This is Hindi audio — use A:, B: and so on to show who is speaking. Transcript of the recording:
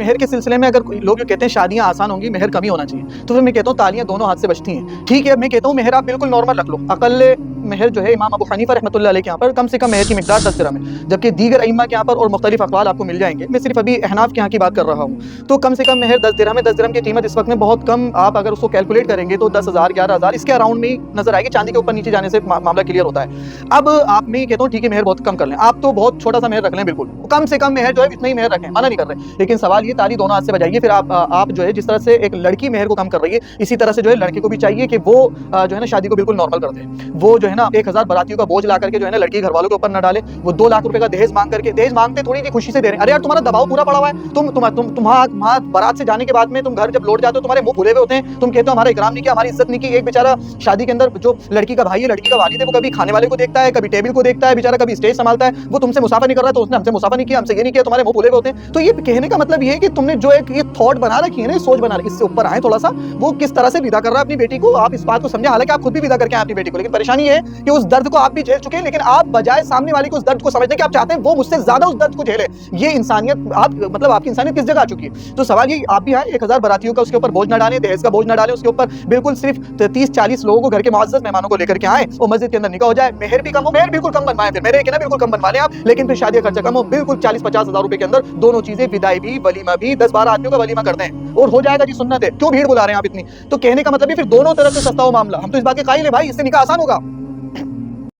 A: मेहर के सिलसिले में अगर लोग जो कहते हैं शादियां आसान होंगी, मेहर कम ही होना चाहिए, तो फिर मैं कहता हूँ तालियां दोनों हाथ से बजती हैं। ठीक है, मैं कहता हूँ मेहर आप बिल्कुल नॉर्मल रख लो। अकल मेहर जो है इमाम अबू हनीफा रहमतुल्लाह अलैह के यहाँ पर कम से कम मेहर की मिकदार 10 दिरहम है, जबकि दीगर अइम्मा के यहाँ पर और मुख्तलिफ अक़वाल आपको मिल जाएंगे। मैं सिर्फ अभी अहनाफ के यहाँ की बात कर रहा हूँ। तो कम से कम मेहर 10 दिरहम है। 10 दिरहम की कीमत इस वक्त में बहुत कम, आप अगर उसको कैलकुलेट करेंगे तो 10,000 11,000 इसके अराउंड में ही नजर आएगी। चांदी के ऊपर नीचे जाने से मामला क्लियर होता है। अब आप मैं कहता हूँ ठीक है मेहर बहुत कम कर लें, आप तो बहुत छोटा सा मेहर रख लें, बिल्कुल कम से कम मेहर जो है इतना ही मेहर रखें, मना नहीं कर रहे, लेकिन सवाल ये ताली दोनों हाथ से बजाइए। फिर आप जो है जिस तरह से एक लड़की मेहर को कम कर रही है, इसी तरह से जो है लड़के को भी चाहिए कि वो जो है ना शादी को बिल्कुल नॉर्मल कर दे। वो जो है ना 1000 बारातियों का बोझ ला करके जो है ना लड़की घर वालों के ऊपर न डाले। वो 2 लाख रुपए का दहेज मांग करके, दहेज मांगते थोड़ी नहीं खुशी से दे रहे हैं। अरे यार तुम्हारा दबाव पूरा पड़ा हुआ है, तुम्हारा बारात से जाने के बाद में तुम घर जब लौट जाते हो तुम्हारे मुंह फुले हुए होते हैं, तुम कहते हो हमारा इकराम नहीं किया, हमारी इज्जत नहीं की। एक बेचारा शादी के अंदर जो लड़की का भाई है, लड़की का वालिद है, वो कभी खाने वाले को देखता है, कभी टेबल को देखता है, बेचारा कभी स्टेज संभालता है, वो तुमसे मुसाफा नहीं कर रहा तो उसने हमसे मुसाफा नहीं किया, हमसे ये नहीं किया, तुम्हारे मुंह फुले हुए होते हैं। तो ये कहने का मतलब ये है कि तुमने जो एक ये थॉट बना रखी है ना, सोच बना रखी, इससे ऊपर आए थोड़ा सा। वो किस तरह से विदा कर रहा है अपनी बेटी को, आप इस बात को समझे। हालांकि आप खुद भी विदा करके आए अपनी बेटी को, लेकिन परेशानी ये है कि उस दर्द को आप भी झेल चुके हैं, लेकिन आप बजाय सामने वाले को उस दर्द को समझने के आप चाहते हैं वो मुझसे ज्यादा उस दर्द को झेले। ये इंसानियत, आप मतलब आपकी इंसानियत किस जगह आ चुकी है। तो सवाल ये, आप भी आए 1000 बारातियों का उसके ऊपर बोझ ना डालें, दहेज का बोझ ना डालें उसके ऊपर, बिल्कुल सिर्फ 30-40 लोगों को, घर के मुअज़्ज़ज़ मेहमानों को लेकर के आए और मस्जिद के अंदर निकाह हो जाए। मेहर भी कम हो, मेहर बिल्कुल कम बनवाएं, फिर मेरे के ना बिल्कुल कम बनवा लें आप, लेकिन फिर शादी का खर्चा कम हो, बिल्कुल 40-50 हजार रुपए के अंदर दोनों चीजें, विदाई भी वलीमा भी, 10-12 आदमियों का वलीमा कर दें और हो जाएगा जी, सुन्नत है। क्यों भीड़ बुला रहे हैं आप इतनी। तो कहने का मतलब है फिर दोनों तरफ से सस्ता हो मामला। हम तो इस बात के कायल हैं भाई, इससे निकाह आसान होगा।